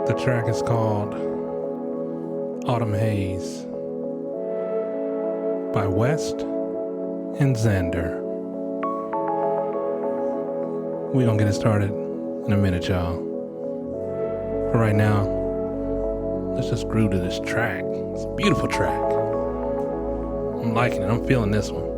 The track is called Autumn Haze by West and Xander. We're gonna get it started in a minute, y'all. For right now, let's just groove to this track. It's a beautiful track. I'm liking it. I'm feeling this one.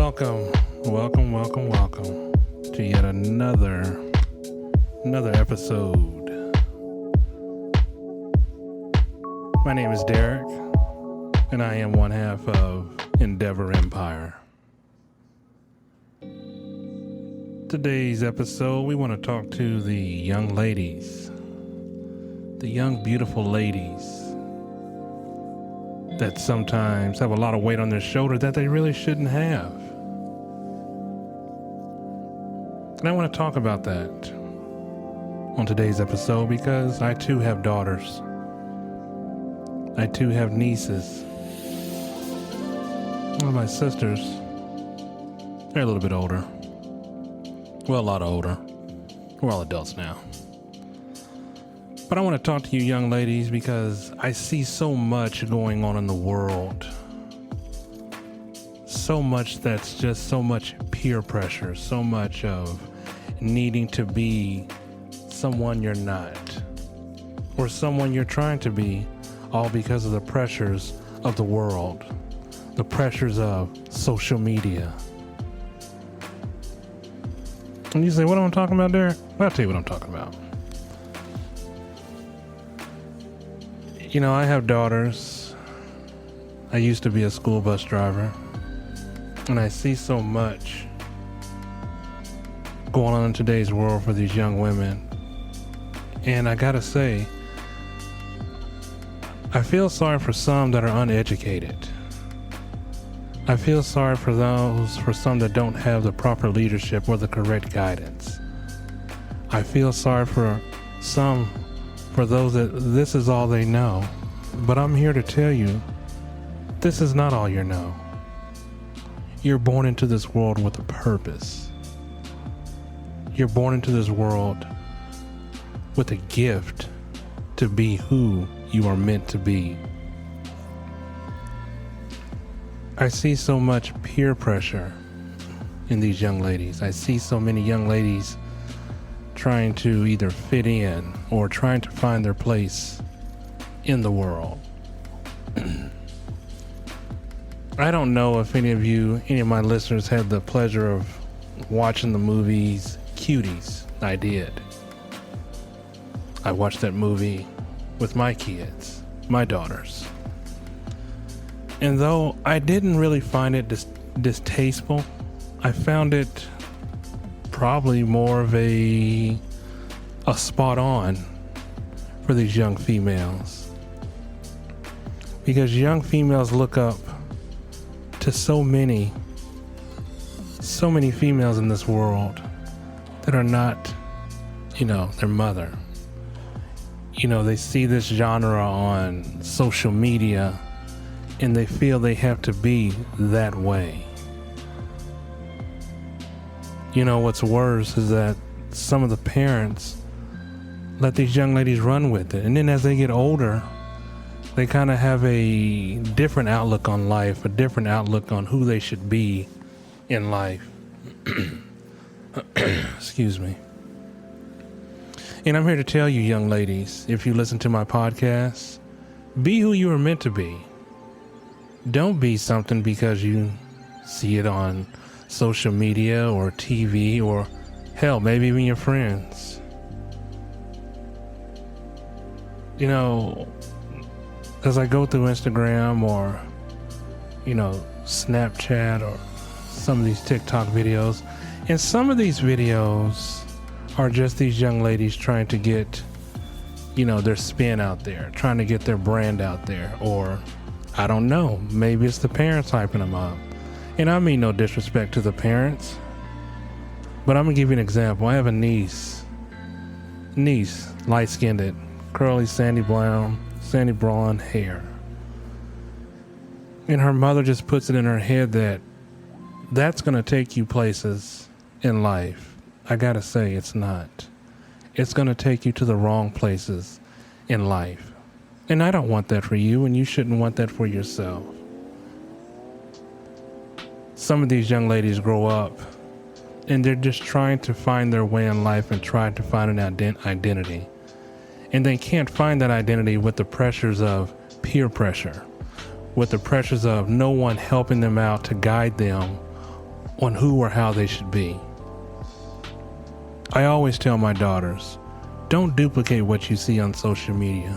Welcome to yet another episode. My name is Derek, and I am one half of Endeavor Empire. Today's episode, we want to talk to the young ladies, the young beautiful ladies that sometimes have a lot of weight on their shoulder that they really shouldn't have. And I want to talk about that on today's episode because I too have daughters. I too have nieces. One of my sisters, they're a little bit older. Well, a lot older. We're all adults now. But I want to talk to you young ladies because I see so much going on in the world. So much that's just so much peer pressure, so much of needing to be someone you're not, or someone you're trying to be, all because of the pressures of the world, the pressures of social media. And you say, what am I talking about there? I'll tell you what I'm talking about. You know, I have daughters. I used to be a school bus driver, and I see so much going on in today's world for these young women. And I gotta say, I feel sorry for some that are uneducated. I feel sorry for some that don't have the proper leadership or the correct guidance. I feel sorry for those that this is all they know. But I'm here to tell you, this is not all you know. You're born into this world with a purpose. You're born into this world with a gift to be who you are meant to be. I see so much peer pressure in these young ladies. I see so many young ladies trying to either fit in or trying to find their place in the world. I don't know if any of my listeners had the pleasure of watching the movies Cuties. I did. I watched that movie with my kids, my daughters. And though I didn't really find it distasteful, I found it probably more of a spot on for these young females. Because young females look up to so many females in this world that are not their mother. They see this genre on social media and they feel they have to be that way. What's worse is that some of the parents let these young ladies run with it. And then as they get older, they kind of have a different outlook on life, a different outlook on who they should be in life. Excuse me. And I'm here to tell you, young ladies, if you listen to my podcast, be who you are meant to be. Don't be something because you see it on social media or TV or hell, maybe even your friends. As I go through Instagram or, Snapchat or some of these TikTok videos, and some of these videos are just these young ladies trying to get, their spin out there, trying to get their brand out there, or I don't know, maybe it's the parents hyping them up. And I mean no disrespect to the parents, but I'm gonna give you an example. I have a niece, light-skinned, curly, sandy blonde hair. And her mother just puts it in her head that that's going to take you places in life. I got to say, it's not. It's going to take you to the wrong places in life. And I don't want that for you, and you shouldn't want that for yourself. Some of these young ladies grow up, and they're just trying to find their way in life and try to find an identity. And they can't find that identity with the pressures of peer pressure, with the pressures of no one helping them out to guide them on who or how they should be. I always tell my daughters, don't duplicate what you see on social media.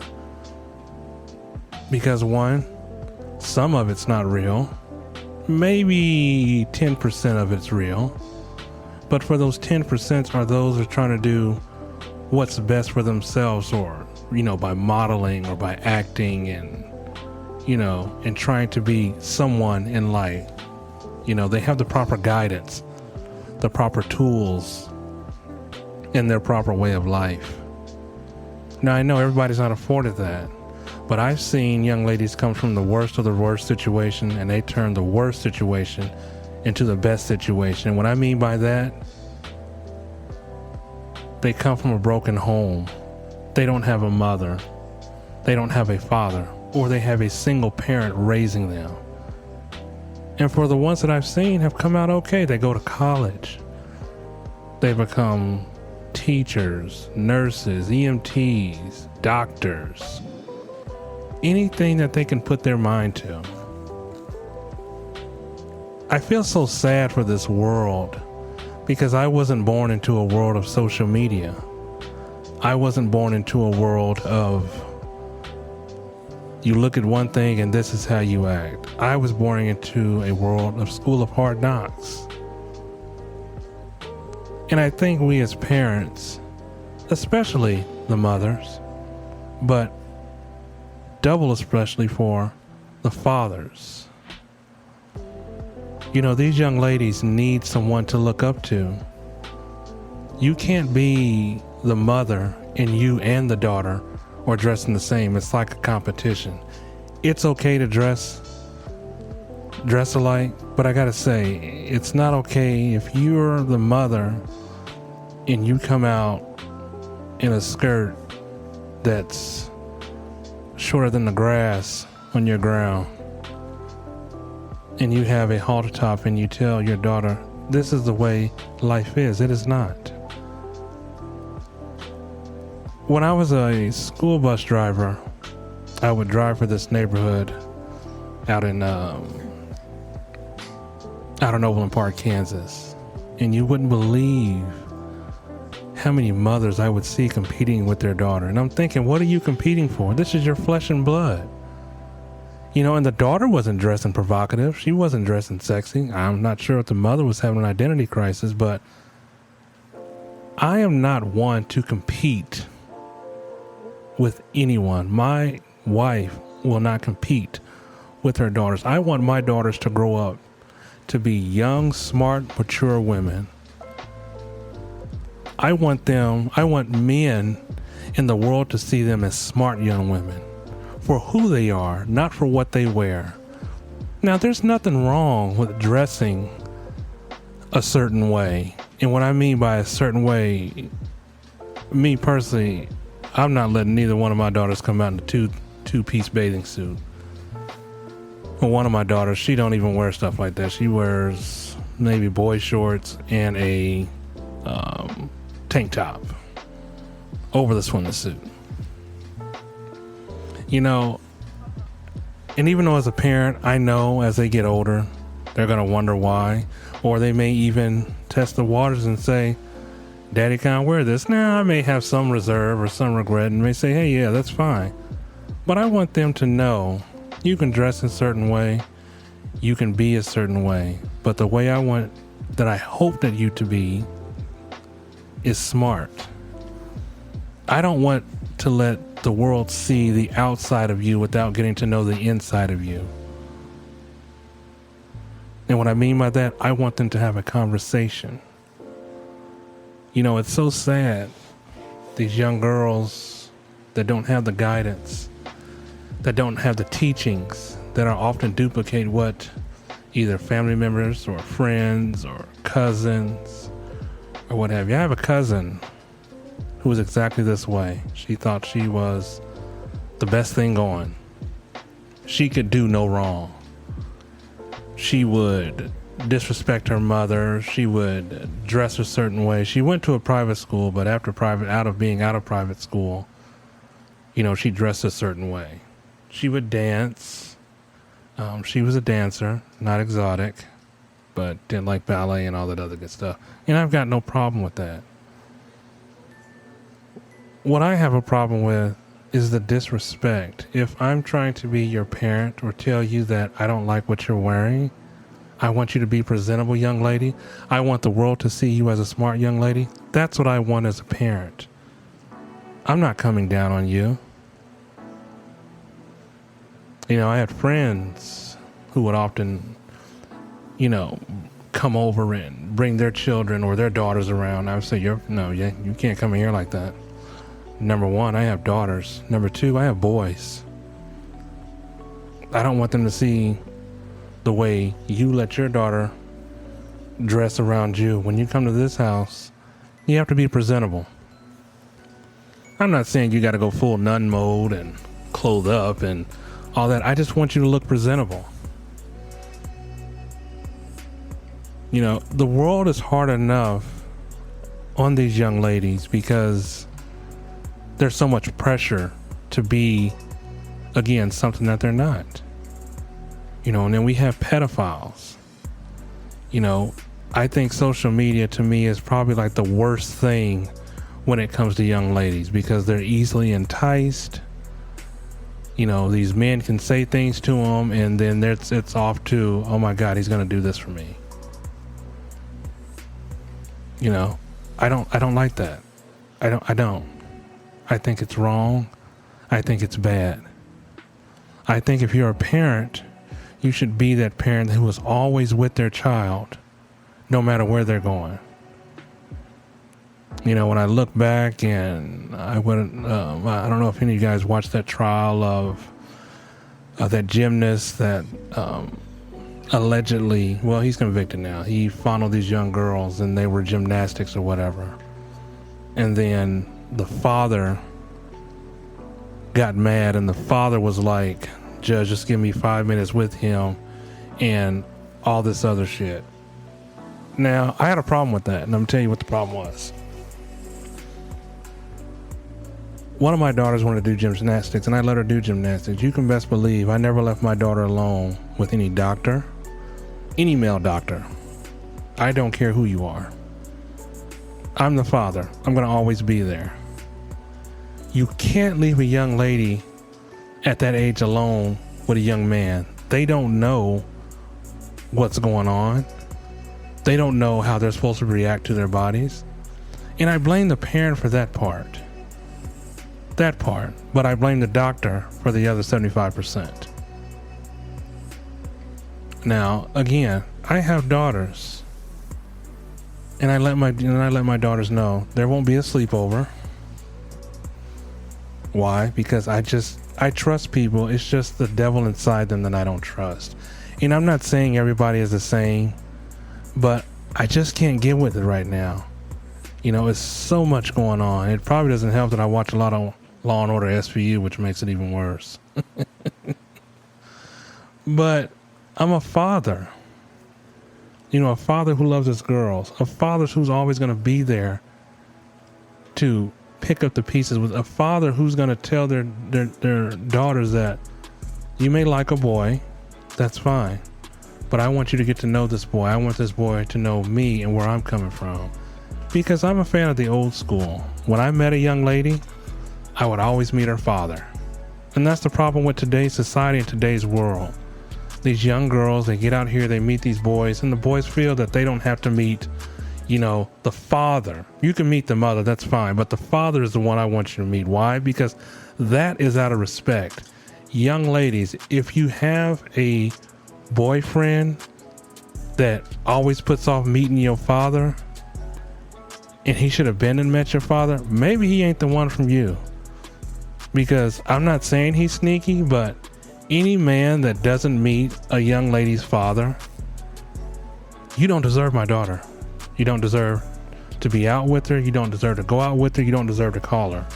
Because one, some of it's not real. Maybe 10% of it's real. But for those 10% are those who are trying to do what's best for themselves, or, by modeling or by acting and, and trying to be someone in life. They have the proper guidance, the proper tools, and their proper way of life. Now, I know everybody's not afforded that, but I've seen young ladies come from the worst of the worst situation, and they turn the worst situation into the best situation. What I mean by that, they come from a broken home. They don't have a mother. They don't have a father, or they have a single parent raising them. And for the ones that I've seen have come out okay. They go to college. They become teachers, nurses, EMTs, doctors, anything that they can put their mind to. I feel so sad for this world because I wasn't born into a world of social media. I wasn't born into a world of you look at one thing and this is how you act. I was born into a world of School of Hard Knocks. And I think we as parents, especially the mothers, but double especially for the fathers, these young ladies need someone to look up to. You can't be the mother and you and the daughter are dressing the same. It's like a competition. It's okay to dress alike, but I gotta say, it's not okay if you're the mother and you come out in a skirt that's shorter than the grass on your ground, and you have a halter top and you tell your daughter, this is the way life is. It is not. When I was a school bus driver, I would drive for this neighborhood out in Overland Park, Kansas. And you wouldn't believe how many mothers I would see competing with their daughter. And I'm thinking, what are you competing for? This is your flesh and blood. And the daughter wasn't dressing provocative. She wasn't dressing sexy. I'm not sure if the mother was having an identity crisis, but I am not one to compete with anyone. My wife will not compete with her daughters. I want my daughters to grow up to be young, smart, mature women. I want men in the world to see them as smart young women for who they are, not for what they wear. Now, there's nothing wrong with dressing a certain way. And what I mean by a certain way, me personally, I'm not letting neither one of my daughters come out in a two-piece bathing suit. Well, one of my daughters, she don't even wear stuff like that. She wears maybe boy shorts and a tank top over the swimming suit. You know, and even though as a parent, I know as they get older, they're going to wonder why. Or they may even test the waters and say, Daddy can't wear this. Now, I may have some reserve or some regret and may say, hey, yeah, that's fine. But I want them to know you can dress in a certain way. You can be a certain way. But the way that I hope that you to be is smart. I don't want to let the world see the outside of you without getting to know the inside of you. And what I mean by that, I want them to have a conversation. You know, it's so sad, these young girls that don't have the guidance, that don't have the teachings, that are often duplicate what either family members or friends or cousins or what have you. I have a cousin who was exactly this way. She thought she was the best thing going. She could do no wrong. She would disrespect her mother. She would dress a certain way. She went to a private school, but out of private school, you know, she dressed a certain way. She would dance. She was a dancer, not exotic, but didn't like ballet and all that other good stuff. And I've got no problem with that. What I have a problem with is the disrespect. If I'm trying to be your parent or tell you that I don't like what you're wearing, I want you to be presentable, young lady. I want the world to see you as a smart young lady. That's what I want as a parent. I'm not coming down on you. You know, I had friends who would often, you know, come over and bring their children or their daughters around. I would say, you can't come in here like that. Number one, I have daughters. Number two, I have boys. I don't want them to see the way you let your daughter dress around you. When you come to this house, you have to be presentable. I'm not saying you got to go full nun mode and clothe up and all that. I just want you to look presentable. You know, the world is hard enough on these young ladies because there's so much pressure to be, again, something that they're not. You know, and then we have pedophiles. You know, I think social media to me is probably like the worst thing when it comes to young ladies because they're easily enticed. You know, these men can say things to them and then it's off to, oh my God, he's going to do this for me. You know, I don't like that. I don't. I think it's wrong. I think it's bad. I think if you're a parent, you should be that parent who is always with their child, no matter where they're going. You know, when I look back and I don't know if any of you guys watched that trial of that gymnast that allegedly, well, he's convicted now. He fondled these young girls and they were gymnastics or whatever. And then the father got mad and the father was like, Judge, just give me 5 minutes with him and all this other shit. Now, I had a problem with that, and I'm going to tell you what the problem was. One of my daughters wanted to do gymnastics, and I let her do gymnastics. You can best believe I never left my daughter alone with any doctor, any male doctor. I don't care who you are. I'm the father. I'm going to always be there. You can't leave a young lady at that age alone with a young man. They don't know what's going on. They don't know how they're supposed to react to their bodies. And I blame the parent for that part. But I blame the doctor for the other 75%. Now, again, I have daughters. And I let my daughters know there won't be a sleepover. Why? Because I trust people. It's just the devil inside them that I don't trust. And I'm not saying everybody is the same, but I just can't get with it right now. It's so much going on. It probably doesn't help that I watch a lot of Law and Order SVU, which makes it even worse. But I'm a father. A father who loves his girls. A father who's always going to be there to pick up the pieces. With a father who's going to tell their daughters that you may like a boy, that's fine, but I want you to get to know this boy. I want this boy to know me and where I'm coming from, because I'm a fan of the old school. When I met a young lady, I would always meet her father. And that's the problem with today's society and today's world. These young girls, they get out here, they meet these boys, and the boys feel that they don't have to meet the father. You can meet the mother, that's fine, but the father is the one I want you to meet. Why? Because that is out of respect. Young ladies, if you have a boyfriend that always puts off meeting your father, and he should have been and met your father, maybe he ain't the one from you. Because I'm not saying he's sneaky, but any man that doesn't meet a young lady's father, you don't deserve my daughter. You don't deserve to be out with her. You don't deserve to go out with her. You don't deserve to call her.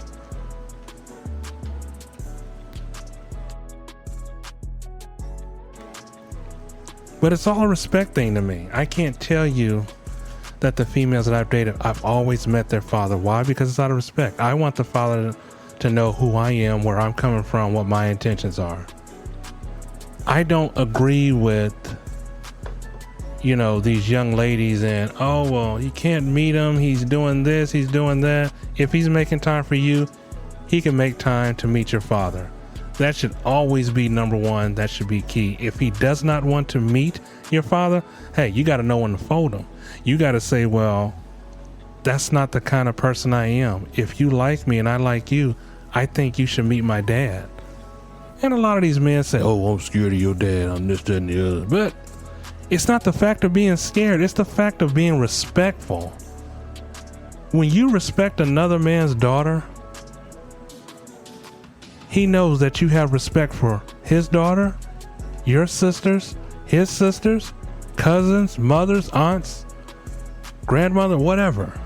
But it's all a respect thing to me. I can't tell you that the females that I've dated, I've always met their father. Why? Because it's out of respect. I want the father to know who I am, where I'm coming from, what my intentions are. I don't agree with, these young ladies and, oh, well, you can't meet him. He's doing this, he's doing that. If he's making time for you, he can make time to meet your father. That should always be number one. That should be key. If he does not want to meet your father, hey, you got to know when to fold him. You got to say, well, that's not the kind of person I am. If you like me and I like you, I think you should meet my dad. And a lot of these men say, oh, I'm scared of your dad. I'm this, that, and the other. But it's not the fact of being scared. It's the fact of being respectful. When you respect another man's daughter, he knows that you have respect for his daughter, your sisters, his sisters, cousins, mothers, aunts, grandmother, whatever.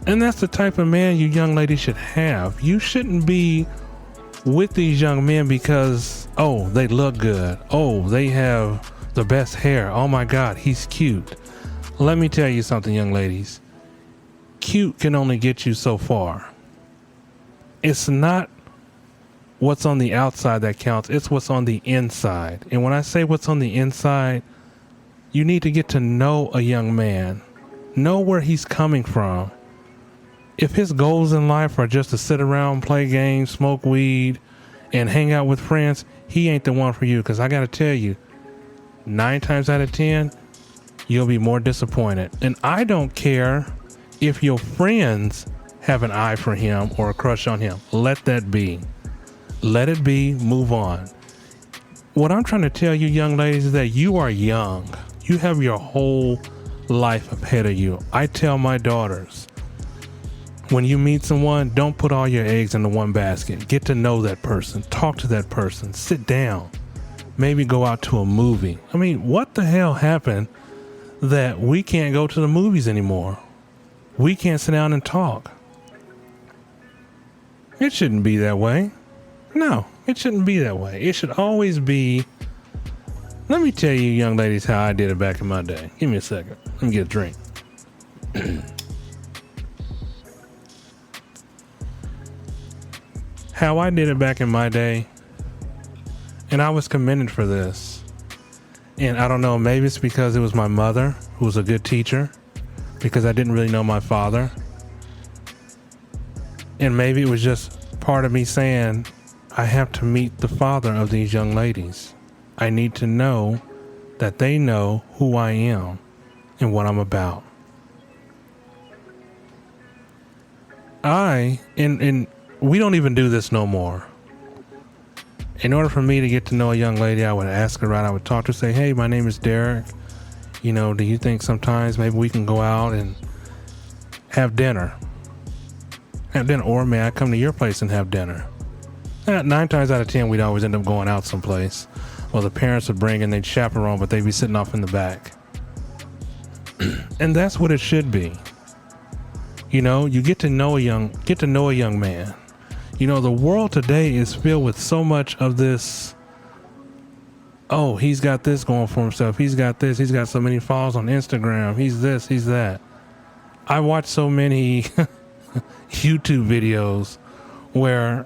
And that's the type of man you young ladies should have. You shouldn't be with these young men because, oh, they look good. Oh, they have the best hair. Oh my God, he's cute. Let me tell you something, young ladies. Cute can only get you so far. It's not what's on the outside that counts. It's what's on the inside. And when I say what's on the inside, you need to get to know a young man. Know where he's coming from. If his goals in life are just to sit around, play games, smoke weed, and hang out with friends, he ain't the one for you. Because I got to tell you, 9 times out of 10, you'll be more disappointed. And I don't care if your friends have an eye for him or a crush on him. Let that be. Let it be. Move on. What I'm trying to tell you, young ladies, is that you are young. You have your whole life ahead of you. I tell my daughters, when you meet someone, don't put all your eggs into one basket. Get to know that person. Talk to that person. Sit down. Maybe go out to a movie. I mean, what the hell happened that we can't go to the movies anymore? We can't sit down and talk. It shouldn't be that way. No, it shouldn't be that way. It should always be. Let me tell you, young ladies, how I did it back in my day. Give me a second. Let me get a drink. How I did it back in my day, and I was commended for this. And I don't know, maybe it's because it was my mother who was a good teacher, because I didn't really know my father. And maybe it was just part of me saying, I have to meet the father of these young ladies. I need to know that they know who I am and what I'm about. And we don't even do this no more. In order for me to get to know a young lady, I would ask her out. I would talk to her, say, hey, my name is Derek. Do you think sometimes maybe we can go out and have dinner? Or may I come to your place and have dinner? 9 times out of 10, we'd always end up going out someplace. Well, the parents would bring and they'd chaperone, but they'd be sitting off in the back. And that's what it should be. You get to know a young man. The world today is filled with so much of this. Oh, he's got this going for himself. He's got this. He's got so many followers on Instagram. He's this, he's that. I watch so many YouTube videos where,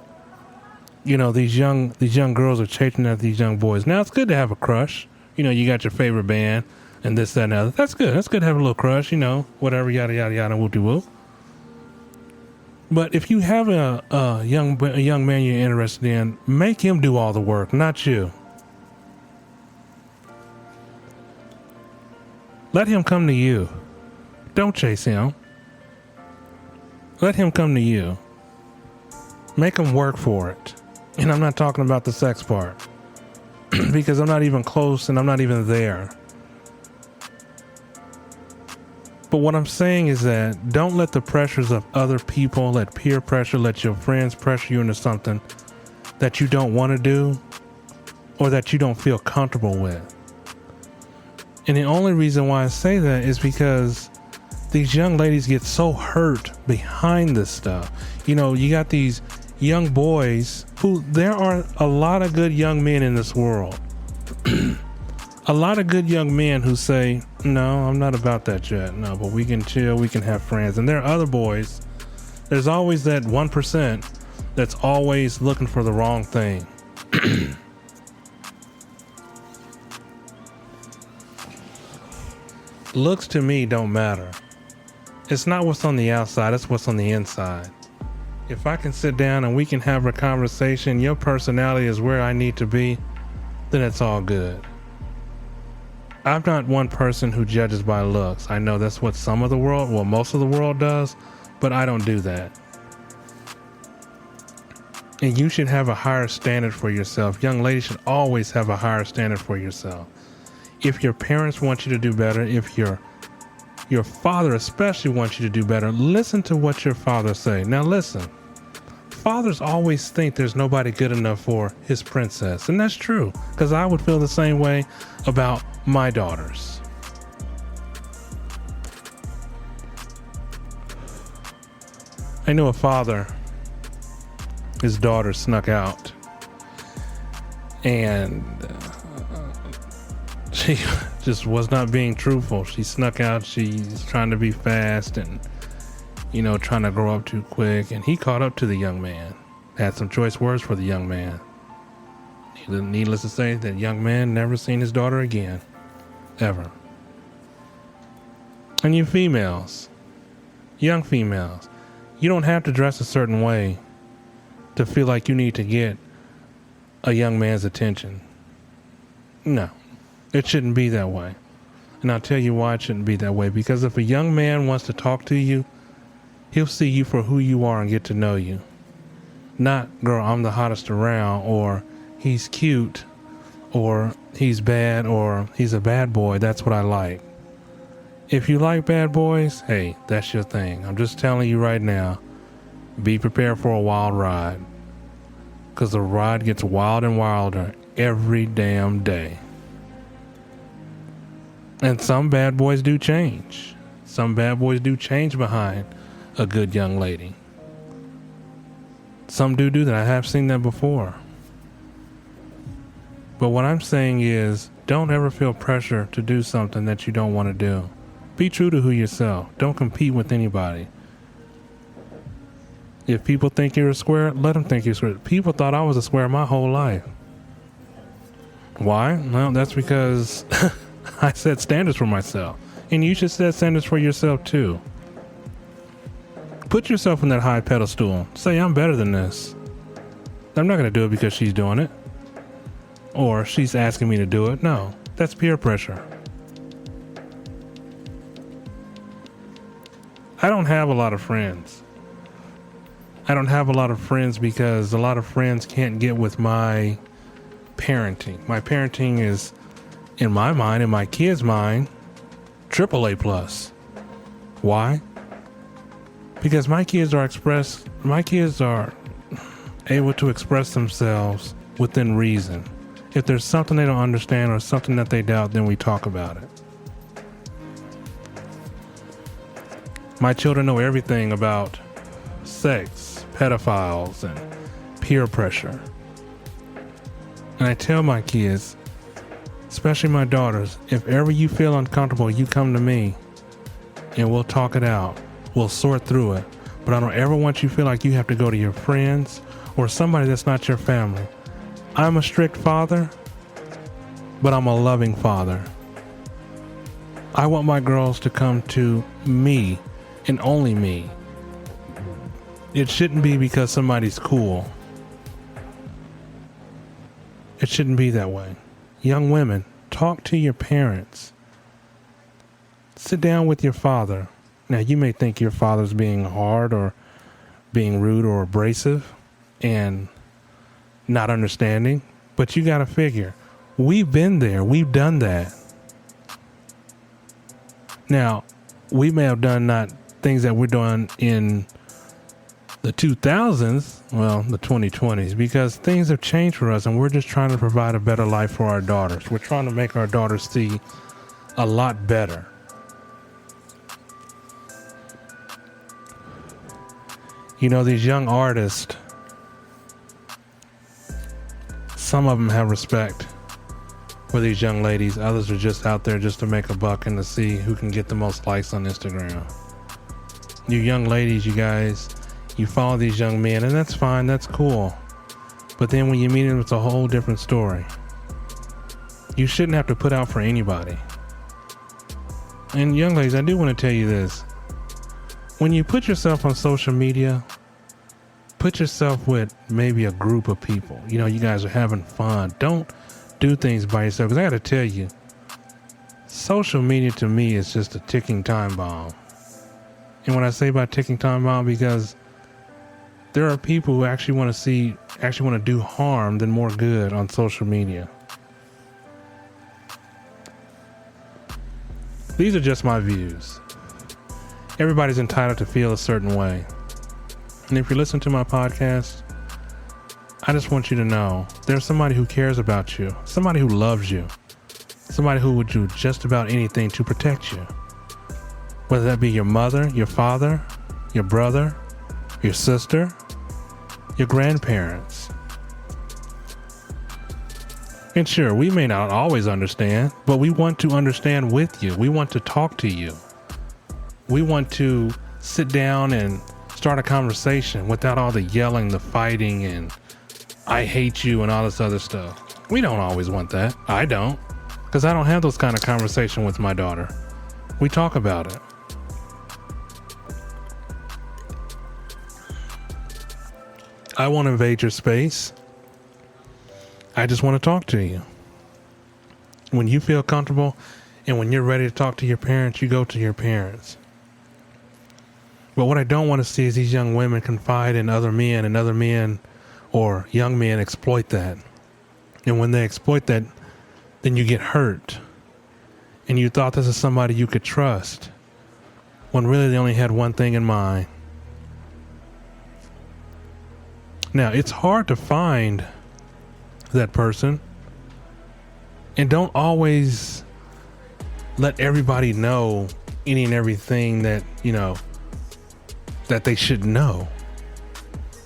these young girls are chasing after these young boys. Now, it's good to have a crush. You got your favorite band and this, that, and the other. That's good. That's good to have a little crush, whatever, yada, yada, yada, whoop-de-whoop. But if you have a young man you're interested in, make him do all the work, not you. Let him come to you. Don't chase him. Let him come to you. Make him work for it. And I'm not talking about the sex part because I'm not even close and I'm not even there. But what I'm saying is that don't let the pressures of other people, let peer pressure, let your friends pressure you into something that you don't want to do or that you don't feel comfortable with. And the only reason why I say that is because these young ladies get so hurt behind this stuff. You got these young boys who there are a lot of good young men in this world. A lot of good young men who say, no, I'm not about that yet. No, but we can chill. We can have friends. And there are other boys. There's always that 1% that's always looking for the wrong thing. Looks to me don't matter. It's not what's on the outside, it's what's on the inside. If I can sit down and we can have a conversation, your personality is where I need to be, then it's all good. I'm not one person who judges by looks. I know that's what most of the world does, but I don't do that. And you should have a higher standard for yourself. Young ladies should always have a higher standard for yourself. If your parents want you to do better, if your father especially wants you to do better, listen to what your father say. Now listen, fathers always think there's nobody good enough for his princess. And that's true, because I would feel the same way about my daughters. I knew a father, his daughter snuck out and she just was not being truthful. She snuck out. She's trying to be fast and, trying to grow up too quick. And he caught up to the young man. Had some choice words for the young man. Needless to say, that young man never seen his daughter again. Ever. And you females, young females, you don't have to dress a certain way to feel like you need to get a young man's attention. No. It shouldn't be that way. And I'll tell you why it shouldn't be that way. Because if a young man wants to talk to you, he'll see you for who you are and get to know you. Not, girl, I'm the hottest around, or he's cute, or he's bad, or he's a bad boy. That's what I like. If you like bad boys, hey, that's your thing. I'm just telling you right now, be prepared for a wild ride. Because the ride gets wild and wilder every damn day. And some bad boys do change. Some bad boys do change behind a good young lady. Some do that. I have seen that before. But what I'm saying is, don't ever feel pressure to do something that you don't want to do. Be true to yourself. Don't compete with anybody. If people think you're a square, let them think you're a square. People thought I was a square my whole life. Why? Well, that's because I set standards for myself. And you should set standards for yourself too. Put yourself in that high pedestal. Say, I'm better than this. I'm not going to do it because she's doing it. Or she's asking me to do it. No, that's peer pressure. I don't have a lot of friends. I don't have a lot of friends because a lot of friends can't get with my parenting. My parenting is, in my mind, in my kids' mind, triple A plus. Why? Because my kids are able to express themselves within reason. If there's something they don't understand or something that they doubt, then we talk about it. My children know everything about sex, pedophiles, and peer pressure. And I tell my kids, especially my daughters, if ever you feel uncomfortable, you come to me and we'll talk it out. We'll sort through it. But I don't ever want you to feel like you have to go to your friends or somebody that's not your family. I'm a strict father, but I'm a loving father. I want my girls to come to me and only me. It shouldn't be because somebody's cool. It shouldn't be that way. Young women, talk to your parents. Sit down with your father. Now, you may think your father's being hard or being rude or abrasive and not understanding, but you got to figure, we've been there. We've done that. Now, we may have done not things that we're doing in the 2000s, well, the 2020s, because things have changed for us and we're just trying to provide a better life for our daughters. We're trying to make our daughters see a lot better. You know, these young artists, some of them have respect for these young ladies. Others are just out there just to make a buck and to see who can get the most likes on Instagram. You young ladies, you guys, you follow these young men, and that's fine, that's cool. But then when you meet them, it's a whole different story. You shouldn't have to put out for anybody. And young ladies, I do want to tell you this. When you put yourself on social media, put yourself with maybe a group of people. You know, you guys are having fun. Don't do things by yourself. Because I got to tell you, social media to me is just a ticking time bomb. And when I say about ticking time bomb, because there are people who actually want to do harm than more good on social media. These are just my views. Everybody's entitled to feel a certain way. And if you listen to my podcast, I just want you to know there's somebody who cares about you, somebody who loves you, somebody who would do just about anything to protect you. Whether that be your mother, your father, your brother, your sister, your grandparents. And sure, we may not always understand, but we want to understand with you. We want to talk to you. We want to sit down and start a conversation without all the yelling, the fighting, and I hate you and all this other stuff. We don't always want that. I don't, because I don't have those kind of conversation with my daughter. We talk about it. I won't invade your space. I just want to talk to you. When you feel comfortable and when you're ready to talk to your parents, you go to your parents. But what I don't want to see is these young women confide in other men, and other men or young men exploit that. And when they exploit that, then you get hurt. And you thought this is somebody you could trust, when really they only had one thing in mind. Now, it's hard to find that person, and don't always let everybody know any and everything that, that they should know.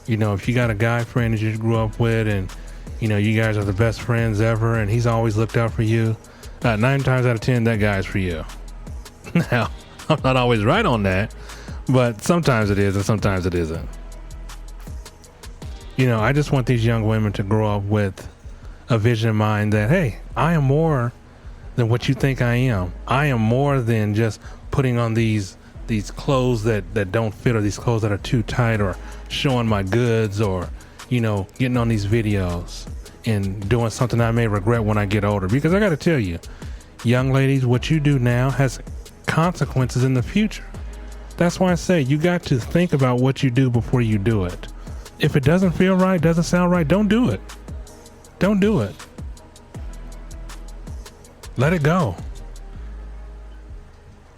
If you got a guy friend that you grew up with and, you guys are the best friends ever and he's always looked out for you, 9 times out of 10, that guy's for you. Now, I'm not always right on that, but sometimes it is and sometimes it isn't. I just want these young women to grow up with a vision in mind that, hey, I am more than what you think I am. I am more than just putting on these clothes that don't fit, or these clothes that are too tight, or showing my goods, or, getting on these videos and doing something I may regret when I get older. Because I got to tell you, young ladies, what you do now has consequences in the future. That's why I say you got to think about what you do before you do it. If it doesn't feel right, doesn't sound right, don't do it. Don't do it. Let it go.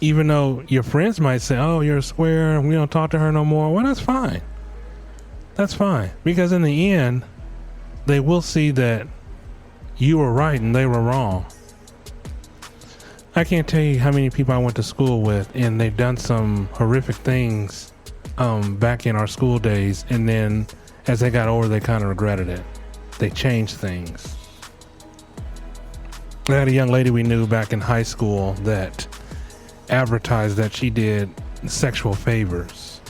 Even though your friends might say, oh, you're a square and we don't talk to her no more. Well, that's fine. That's fine. Because in the end, they will see that you were right and they were wrong. I can't tell you how many people I went to school with and they've done some horrific things back in our school days. And then as they got older, they kind of regretted it. They changed things. I had a young lady we knew back in high school that advertised that she did sexual favors.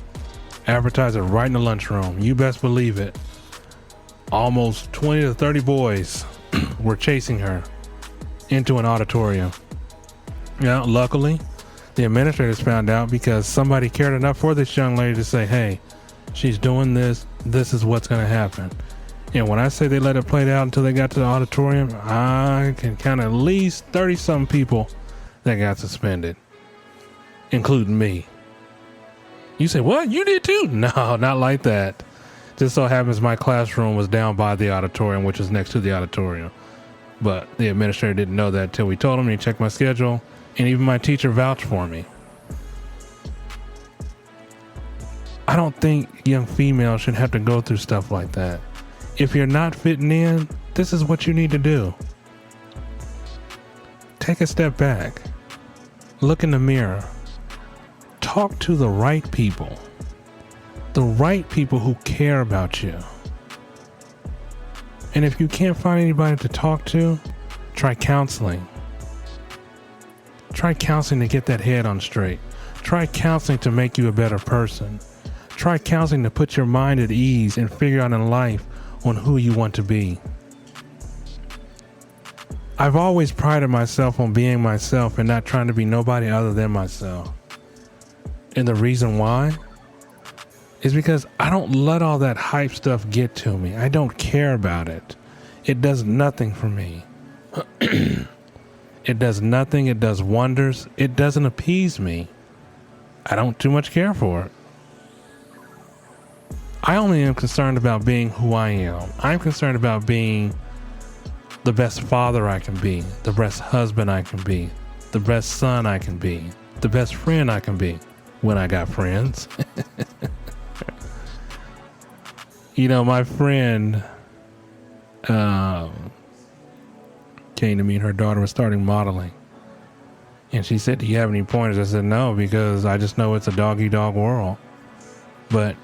Advertised it right in the lunchroom. You best believe it. Almost 20 to 30 boys were chasing her into an auditorium. Yeah, luckily, the administrators found out because somebody cared enough for this young lady to say, hey, she's doing this. This is what's going to happen. And when I say they let it play out until they got to the auditorium, I can count at least 30-something people that got suspended, including me. You say, what? You did too? No, not like that. Just so happens my classroom was down by the auditorium, which is next to the auditorium. But the administrator didn't know that till we told him. He checked my schedule, and even my teacher vouched for me. I don't think young females should have to go through stuff like that. If you're not fitting in, this is what you need to do. Take a step back. Look in the mirror. Talk to the right people. The right people who care about you. And if you can't find anybody to talk to, try counseling. Try counseling to get that head on straight. Try counseling to make you a better person. Try counseling to put your mind at ease and figure out in life on who you want to be. I've always prided myself on being myself and not trying to be nobody other than myself. And the reason why is because I don't let all that hype stuff get to me. I don't care about it. It does nothing for me. It does nothing. It does wonders. It doesn't appease me. I don't too much care for it. I only am concerned about being who I am. I'm concerned about being the best father I can be, the best husband I can be, the best son I can be, the best friend I can be when I got friends. You know, my friend came to me and her daughter was starting modeling. And she said, do you have any pointers? I said, no, because I just know it's a dog-eat-dog world. But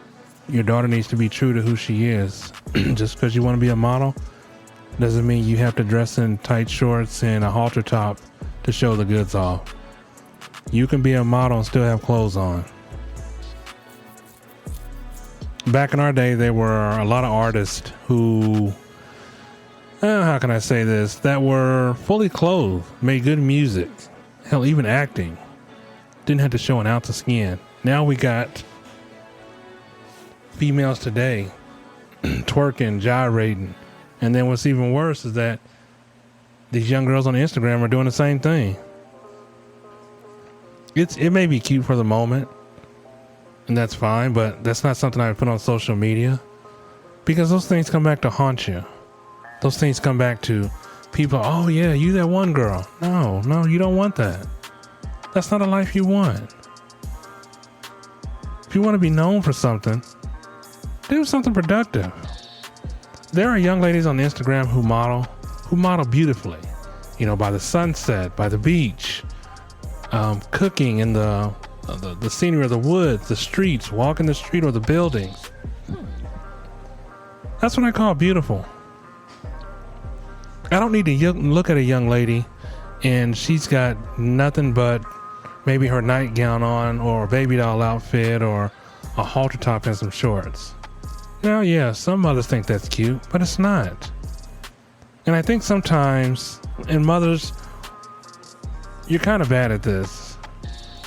your daughter needs to be true to who she is. Just because you want to be a model doesn't mean you have to dress in tight shorts and a halter top to show the goods off. You can be a model and still have clothes on. Back in our day, there were a lot of artists who, how can I say this, that were fully clothed, made good music, hell, even acting. Didn't have to show an ounce of skin. Now we got females today twerking, gyrating. And then what's even worse is that these young girls on Instagram are doing the same thing. It may be cute for the moment, and that's fine, but that's not something I would put on social media, because those things come back to haunt you. Those things come back to people, oh yeah, you that one girl. No, you don't want that. That's not a life you want. If you want to be known for something, do something productive. There are young ladies on Instagram who model beautifully, you know, by the sunset, by the beach, cooking in the scenery of the woods, the streets, walking the street or the buildings. That's what I call beautiful. I don't need to look at a young lady and she's got nothing but maybe her nightgown on or a baby doll outfit or a halter top and some shorts. Now, yeah, some mothers think that's cute, but it's not. And I think sometimes, and mothers, you're kind of bad at this.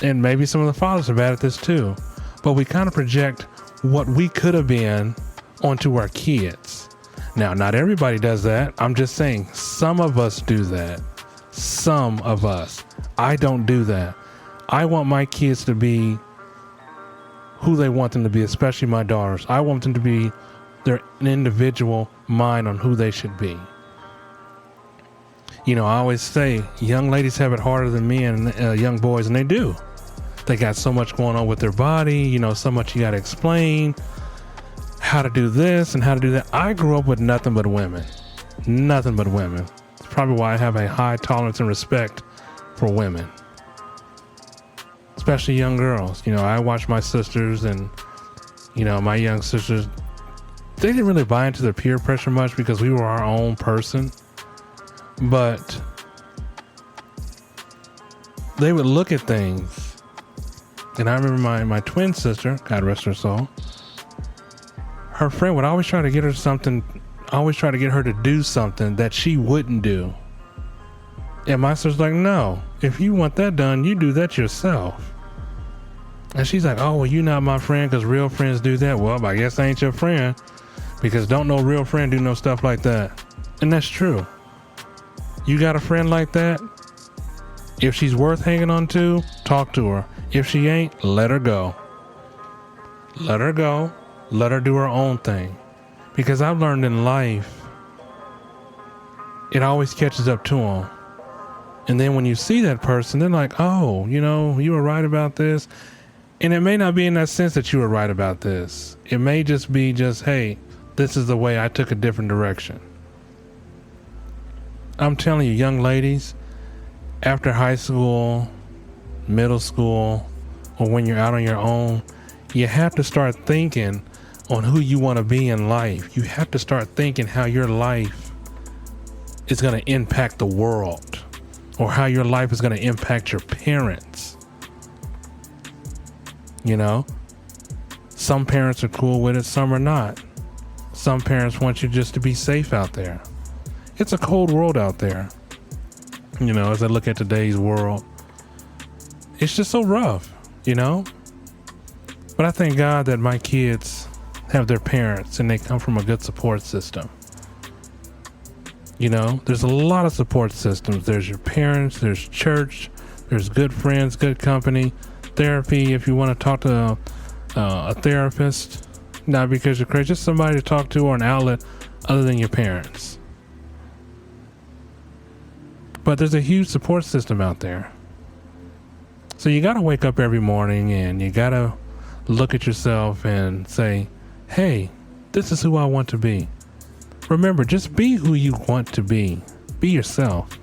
And maybe some of the fathers are bad at this too. But we kind of project what we could have been onto our kids. Now, not everybody does that. I'm just saying some of us do that. Some of us. I don't do that. I want my kids to be who they want them to be, especially my daughters. I want them to be an individual mind on who they should be. You know, I always say young ladies have it harder than men, young boys, and they do. They got so much going on with their body, so much you got to explain how to do this and how to do that. I grew up with nothing but women. Nothing but women. It's probably why I have a high tolerance and respect for women, especially young girls. I watch my sisters and, my young sisters, they didn't really buy into the peer pressure much because we were our own person, but they would look at things. And I remember my twin sister, God rest her soul, her friend would always try to get her to do something that she wouldn't do. And my sister's like, no, if you want that done, you do that yourself. And she's like, oh, well, you're not my friend because real friends do that. Well, I guess I ain't your friend because don't no real friend do no stuff like that. And that's true. You got a friend like that? If she's worth hanging on to, talk to her. If she ain't, let her go. Let her go. Let her do her own thing. Because I've learned in life, it always catches up to them. And then when you see that person, they're like, oh, you were right about this. And it may not be in that sense that you were right about this. It may just be hey, this is the way I took a different direction. I'm telling you, young ladies, after high school, middle school, or when you're out on your own, you have to start thinking on who you want to be in life. You have to start thinking how your life is going to impact the world, or how your life is going to impact your parents. Some parents are cool with it, some are not. Some parents want you just to be safe out there. It's a cold world out there. As I look at today's world, it's just so rough, But I thank God that my kids have their parents and they come from a good support system. There's a lot of support systems. There's your parents, there's church, there's good friends, good company, therapy. If you want to talk to a therapist, not because you're crazy, just somebody to talk to or an outlet other than your parents. But there's a huge support system out there. So you got to wake up every morning and you got to look at yourself and say, hey, this is who I want to be. Remember, just be who you want to be. Be yourself.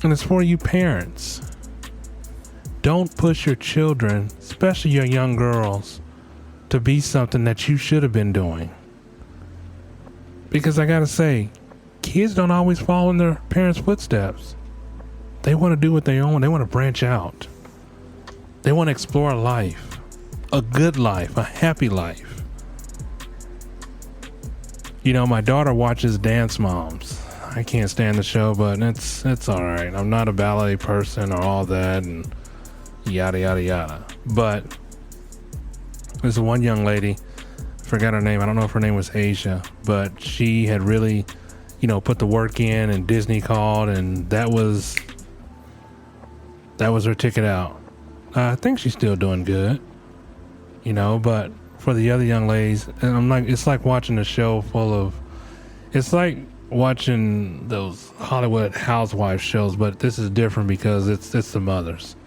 And it's for you parents. Don't push your children, especially your young girls, to be something that you should have been doing. Because I gotta say, kids don't always follow in their parents' footsteps. They want to do what they own. They want to branch out. They want to explore life. A good life. A happy life. My daughter watches Dance Moms. I can't stand the show, but it's all right. I'm not a ballet person or all that and yada, yada, yada. But there's one young lady, forgot her name. I don't know if her name was Asia, but she had really, put the work in, and Disney called, and that was her ticket out. I think she's still doing good, but for the other young ladies, and it's like watching a show it's like watching those Hollywood housewife shows, but this is different because it's the mothers.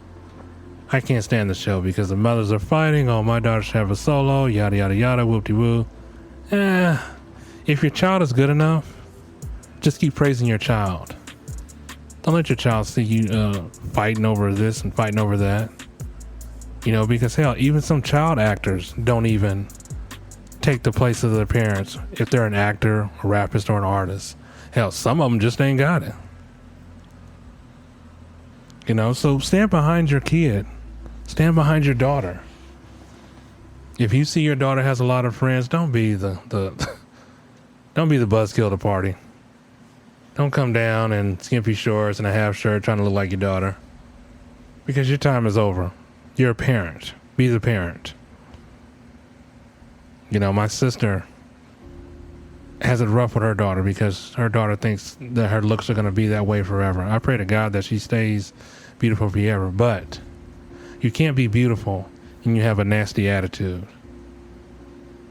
I can't stand the show because the mothers are fighting. Oh, my daughter should have a solo, yada, yada, yada, whoop-de-woo. If your child is good enough, just keep praising your child. Don't let your child see you fighting over this and fighting over that. Because hell, even some child actors don't even take the place of their parents if they're an actor, a rapist, or an artist. Hell, some of them just ain't got it. So stand behind your kid. Stand behind your daughter. If you see your daughter has a lot of friends, don't be the don't be the buzzkill of the party. Don't come down in skimpy shorts and a half shirt trying to look like your daughter. Because your time is over. You're a parent. Be the parent. My sister has it rough with her daughter because her daughter thinks that her looks are going to be that way forever. I pray to God that she stays beautiful forever, but you can't be beautiful and you have a nasty attitude.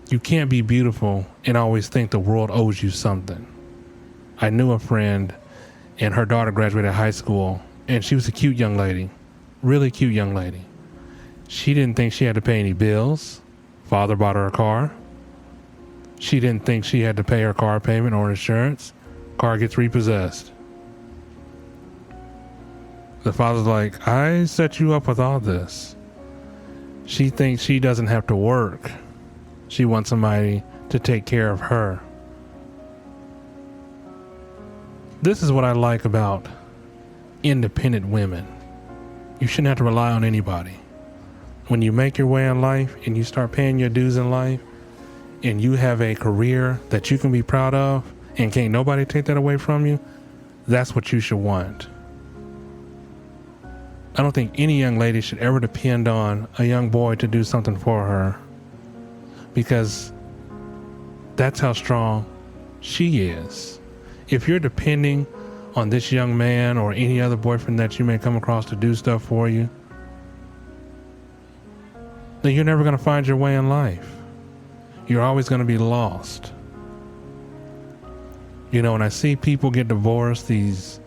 You can't be beautiful and always think the world owes you something. I knew a friend and her daughter graduated high school and she was a cute young lady. Really cute young lady. She didn't think she had to pay any bills. Father bought her a car. She didn't think she had to pay her car payment or insurance. Car gets repossessed. The father's like, I set you up with all this. She thinks she doesn't have to work. She wants somebody to take care of her. This is what I like about independent women. You shouldn't have to rely on anybody. When you make your way in life and you start paying your dues in life and you have a career that you can be proud of and can't nobody take that away from you, that's what you should want. I don't think any young lady should ever depend on a young boy to do something for her, because that's how strong she is. If you're depending on this young man or any other boyfriend that you may come across to do stuff for you, then you're never going to find your way in life. You're always going to be lost. You know, when I see people get divorced, these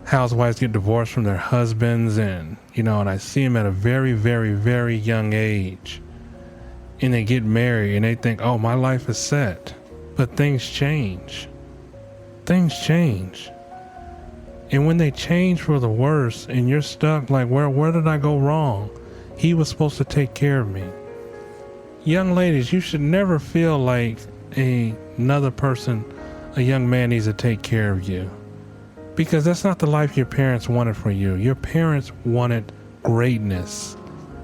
housewives get divorced from their husbands, and I see them at a very, very, very young age, and they get married and they think, oh, my life is set. But things change. Things change. And when they change for the worse and you're stuck like, where did I go wrong? He was supposed to take care of me. Young ladies, you should never feel like another person, a young man, needs to take care of you. Because that's not the life your parents wanted for you. Your parents wanted greatness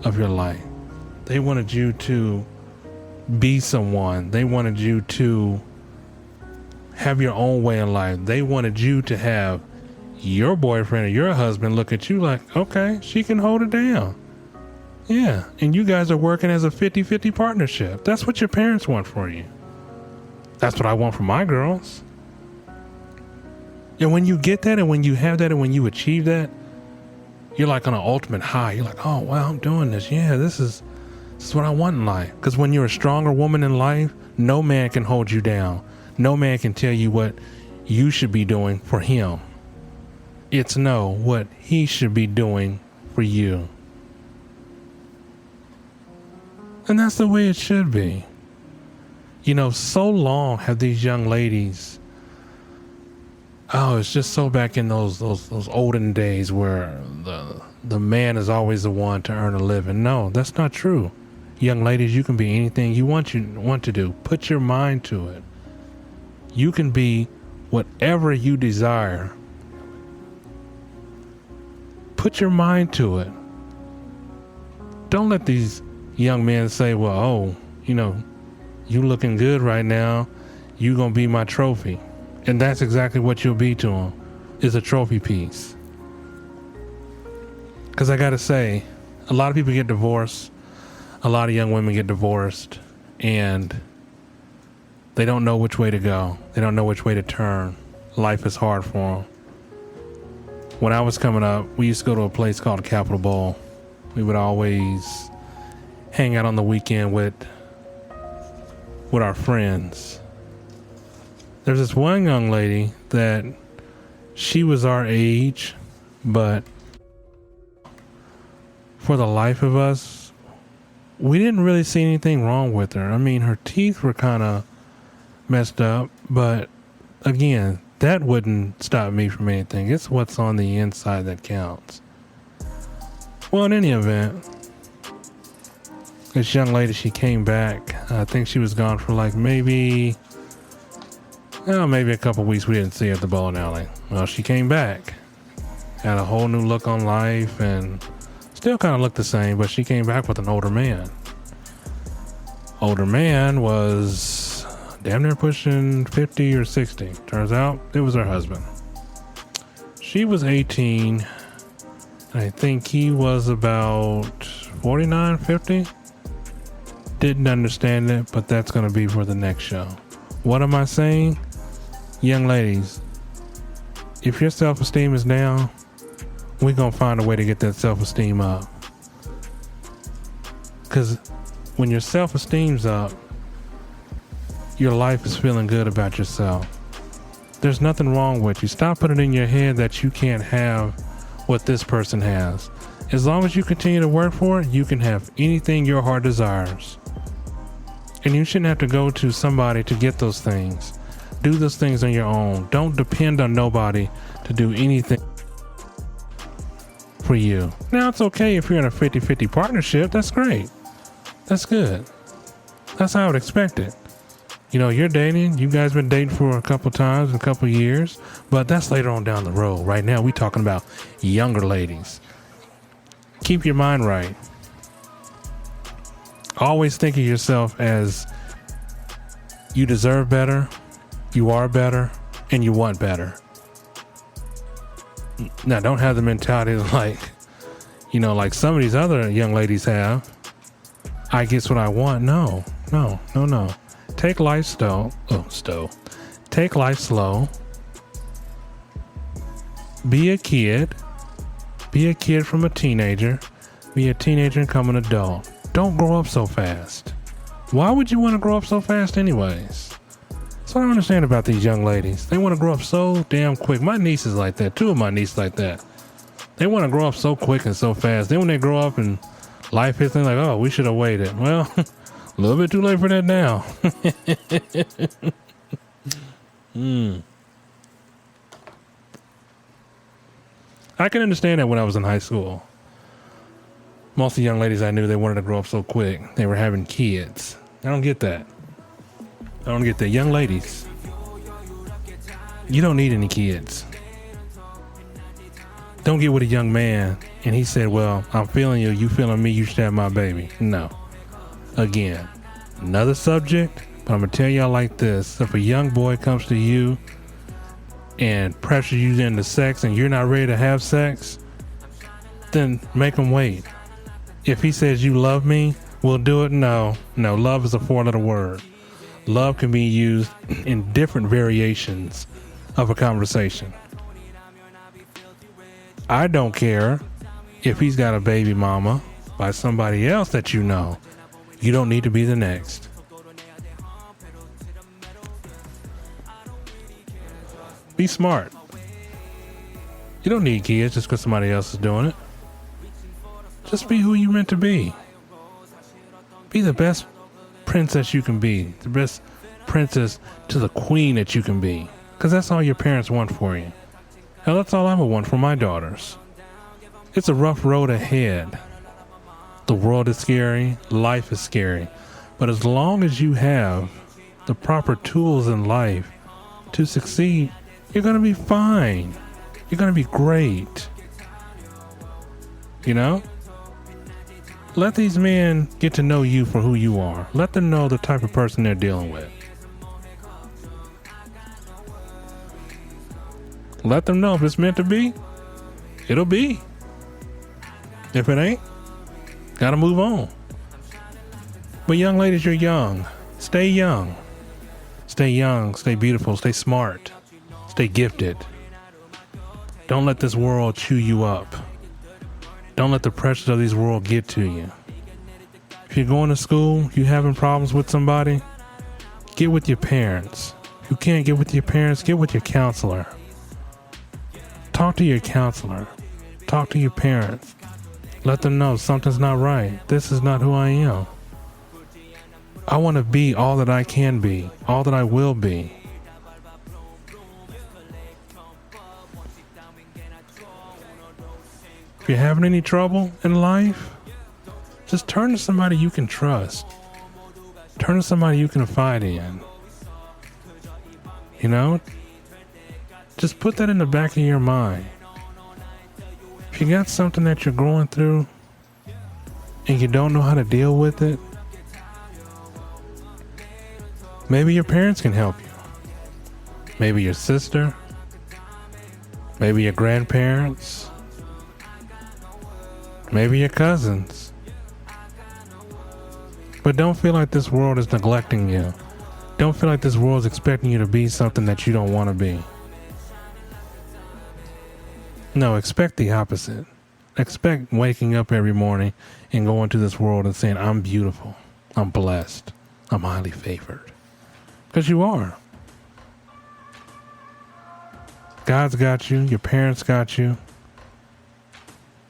of your life. They wanted you to be someone. They wanted you to have your own way in life. They wanted you to have your boyfriend or your husband look at you like, okay, she can hold it down. Yeah, and you guys are working as a 50-50 partnership. That's what your parents want for you. That's what I want for my girls. And when you get that and when you have that and when you achieve that, you're like on an ultimate high. You're like, oh, wow, I'm doing this. Yeah, this is what I want in life. Because when you're a stronger woman in life, no man can hold you down. No man can tell you what you should be doing for him. It's what he should be doing for you. And that's the way it should be. So long have these young ladies, it's just so back in those olden days where the man is always the one to earn a living. No, that's not true. Young ladies, you can be anything you want to do. Put your mind to it. You can be whatever you desire. Put your mind to it. Don't let these young men say, well, you looking good right now. You gonna be my trophy. And that's exactly what you'll be to them, is a trophy piece. Because I gotta say, a lot of people get divorced. A lot of young women get divorced, and they don't know which way to go. They don't know which way to turn. Life is hard for them. When I was coming up, we used to go to a place called Capitol Bowl. We would always hang out on the weekend with our friends. There's this one young lady that she was our age, but for the life of us, we didn't really see anything wrong with her. I mean, her teeth were kind of messed up, but again, that wouldn't stop me from anything. It's what's on the inside that counts. Well, in any event, this young lady, she came back. I think she was gone for like maybe a couple weeks. We didn't see her at the bowling alley. Well, she came back, had a whole new look on life, and still kind of looked the same, but she came back with an older man. Older man was damn near pushing 50 or 60. Turns out it was her husband. She was 18, and I think he was about 49, 50. Didn't understand it, but that's going to be for the next show. What am I saying? Young ladies, if your self-esteem is down, we're going to find a way to get that self-esteem up. Because when your self-esteem's up, your life is feeling good about yourself. There's nothing wrong with you. Stop putting it in your head that you can't have what this person has. As long as you continue to work for it, you can have anything your heart desires. And you shouldn't have to go to somebody to get those things. Do those things on your own. Don't depend on nobody to do anything for you. Now, it's okay if you're in a 50-50 partnership. That's great. That's good. That's how I would expect it. You know, you're dating. You guys been dating for a couple times, a couple years, but that's later on down the road. Right now, we talking about younger ladies. Keep your mind right. Always think of yourself as you deserve better, you are better, and you want better. Now, don't have the mentality like, you know, like some of these other young ladies have. I get what I want. No. Take life Take life slow. Be a kid. Be a kid from a teenager. Be a teenager and become an adult. Don't grow up so fast. Why would you want to grow up so fast anyways? That's what I don't understand about these young ladies. They want to grow up so damn quick. My niece is like that. Two of my nieces like that. They want to grow up so quick and so fast. Then when they grow up and life hits them, like, oh, we should have waited. Well, a little bit too late for that now. I can understand that when I was in high school. Most of the young ladies I knew, they wanted to grow up so quick. They were having kids. I don't get that. Young ladies, you don't need any kids. Don't get with a young man and he said, well, I'm feeling you, you feeling me, you should have my baby. No. Again, another subject, but I'm going to tell y'all like this. If a young boy comes to you and pressures you into sex and you're not ready to have sex, then make him wait. If he says you love me, we'll do it. No, love is a 4-letter word. Love can be used in different variations of a conversation. I don't care if he's got a baby mama by somebody else that you know. You don't need to be the next. Be smart. You don't need kids just because somebody else is doing it. Just be who you're meant to be. Be the best princess you can be. The best princess to the queen that you can be. Because that's all your parents want for you. Hell, that's all I would want for my daughters. It's a rough road ahead. The world is scary. Life is scary. But as long as you have the proper tools in life to succeed, you're going to be fine. You're going to be great. You know? Let these men get to know you for who you are. Let them know the type of person they're dealing with. Let them know if it's meant to be, it'll be. If it ain't, gotta move on. But young ladies, you're young. Stay young. Stay young, stay beautiful, stay smart, stay gifted. Don't let this world chew you up. Don't let the pressures of this world get to you. If you're going to school, you having problems with somebody, get with your parents. If you can't get with your parents, get with your counselor. Talk to your counselor. Talk to your parents. Let them know something's not right. This is not who I am. I want to be all that I can be, all that I will be. If you're having any trouble in life, just turn to somebody you can trust. Turn to somebody you can confide in. You know? Just put that in the back of your mind. If you got something that you're going through and you don't know how to deal with it, maybe your parents can help you. Maybe your sister. Maybe your grandparents. Maybe your cousins. But don't feel like this world is neglecting you. Don't feel like this world is expecting you to be something that you don't want to be. No, expect the opposite. Expect waking up every morning and going to this world and saying, I'm beautiful. I'm blessed. I'm highly favored. Because you are. God's got you. Your parents got you.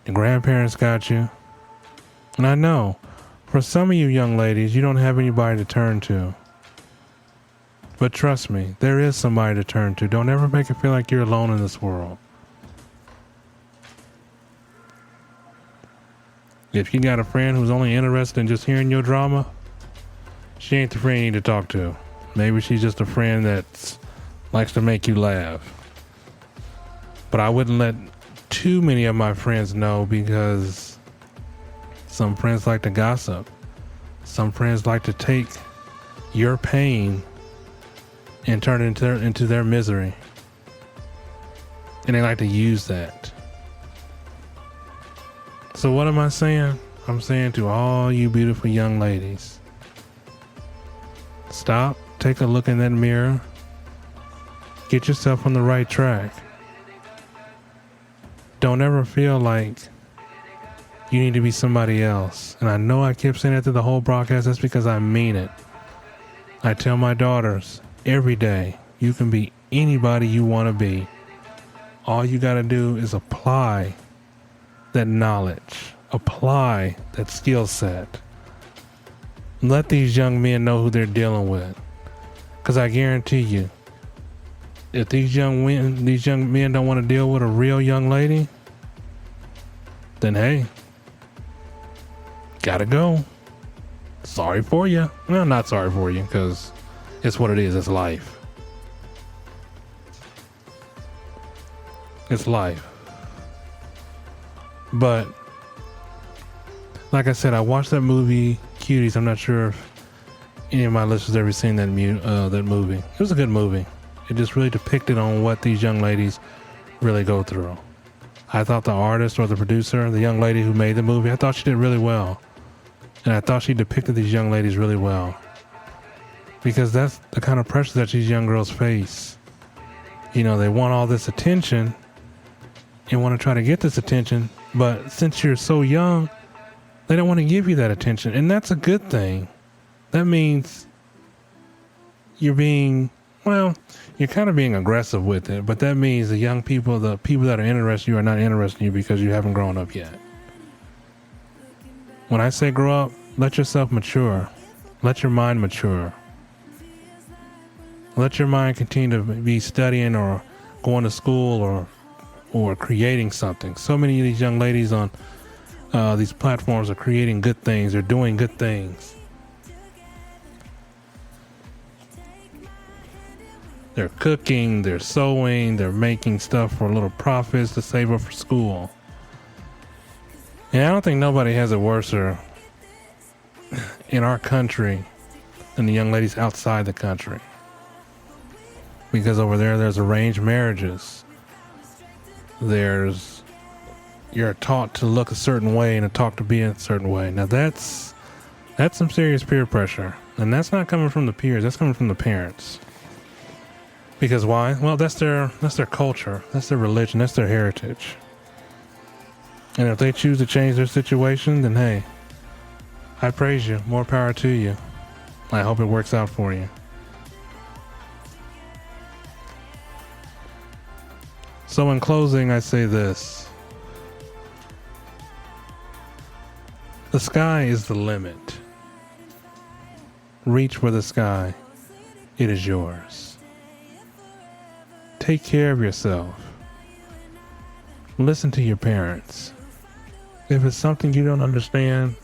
Your grandparents got you. And I know, for some of you young ladies, you don't have anybody to turn to. But trust me, there is somebody to turn to. Don't ever make it feel like you're alone in this world. If you got a friend who's only interested in just hearing your drama, she ain't the friend you need to talk to. Maybe she's just a friend that likes to make you laugh. But I wouldn't let too many of my friends know, because some friends like to gossip. Some friends like to take your pain and turn it into their misery. And they like to use that. So what am I saying? I'm saying to all you beautiful young ladies, stop, take a look in that mirror, get yourself on the right track. Don't ever feel like you need to be somebody else. And I know I kept saying it through the whole broadcast. That's because I mean it. I tell my daughters every day, you can be anybody you want to be. All you got to do is apply that knowledge, apply that skill set. Let these young men know who they're dealing with. Because I guarantee you, if these young men don't want to deal with a real young lady, then hey, gotta go. Sorry for you. Well, not sorry for you, because it's what it is. It's life. It's life. But like I said, I watched that movie Cuties. I'm not sure if any of my listeners ever seen that movie. It was a good movie. It just really depicted on what these young ladies really go through. I thought the artist or the producer, the young lady who made the movie, I thought she did really well. And I thought she depicted these young ladies really well. Because that's the kind of pressure that these young girls face. You know, they want all this attention and want to try to get this attention. But since you're so young, they don't want to give you that attention. And that's a good thing. That means you're kind of being aggressive with it. But that means the young people, the people that are interested in you, are not interested in you because you haven't grown up yet. When I say grow up, let yourself mature. Let your mind mature. Let your mind continue to be studying or going to school or creating something. So many of these young ladies on these platforms are creating good things. They're doing good things. They're cooking, they're sewing, they're making stuff for little profits to save up for school. And I don't think nobody has it worse in our country than the young ladies outside the country. Because over there's arranged marriages. You're taught to look a certain way and taught to be a certain way. Now that's some serious peer pressure. And that's not coming from the peers, that's coming from the parents. Because why? Well, that's their culture, that's their religion, that's their heritage. And if they choose to change their situation, then hey, I praise you. More power to you. I hope it works out for you. So in closing, I say this. The sky is the limit. Reach for the sky. It is yours. Take care of yourself. Listen to your parents. If it's something you don't understand,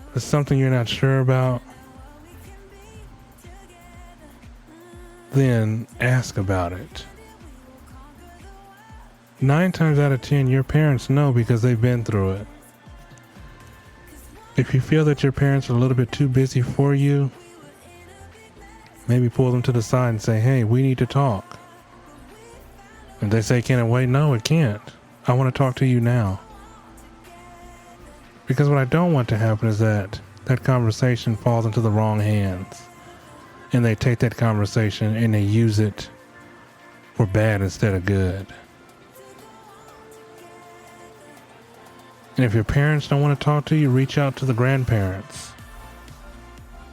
if it's something you're not sure about, then ask about it. 9 times out of 10, your parents know because they've been through it. If you feel that your parents are a little bit too busy for you, maybe pull them to the side and say, hey, we need to talk. If they say, can it wait? No, it can't. I want to talk to you now. Because what I don't want to happen is that conversation falls into the wrong hands. And they take that conversation and they use it for bad instead of good. And if your parents don't want to talk to you, reach out to the grandparents.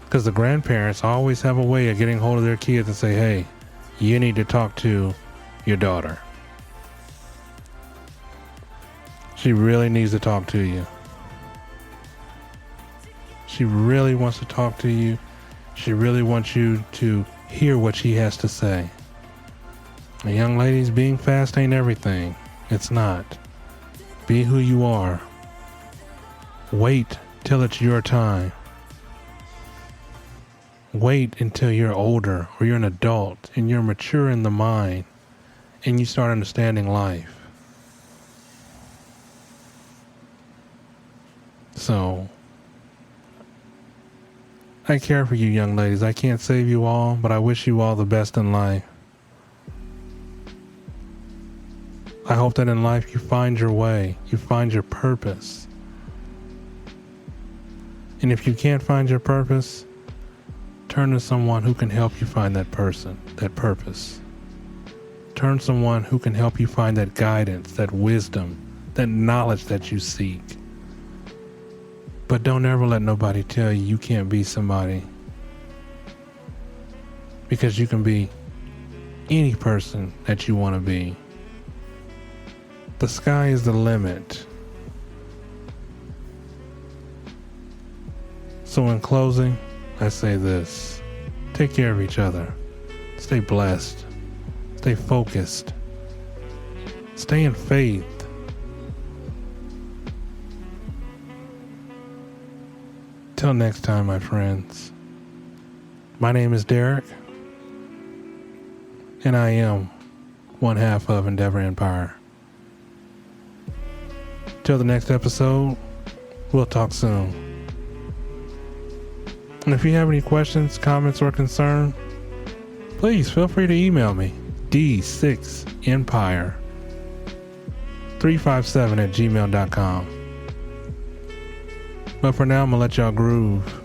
Because the grandparents always have a way of getting hold of their kids and say, hey, you need to talk to your daughter. She really needs to talk to you. She really wants to talk to you. She really wants you to hear what she has to say. And young ladies, being fast ain't everything. It's not. Be who you are. Wait till it's your time. Wait until you're older or you're an adult and you're mature in the mind and you start understanding life. So, I care for you young ladies. I can't save you all, but I wish you all the best in life. I hope that in life you find your way, you find your purpose. And if you can't find your purpose, turn to someone who can help you find that purpose. Turn to someone who can help you find that guidance, that wisdom, that knowledge that you seek. But don't ever let nobody tell you you can't be somebody. Because you can be any person that you want to be. The sky is the limit. So in closing, I say this. Take care of each other. Stay blessed. Stay focused. Stay in faith. Till next time, my friends. My name is Derek, and I am one half of Endeavor Empire. Till the next episode, we'll talk soon. And if you have any questions, comments, or concern, please feel free to email me, d6empire357@gmail.com. But for now, I'm gonna let y'all groove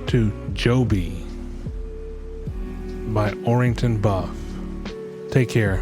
to Joby by Orrington Buff. Take care.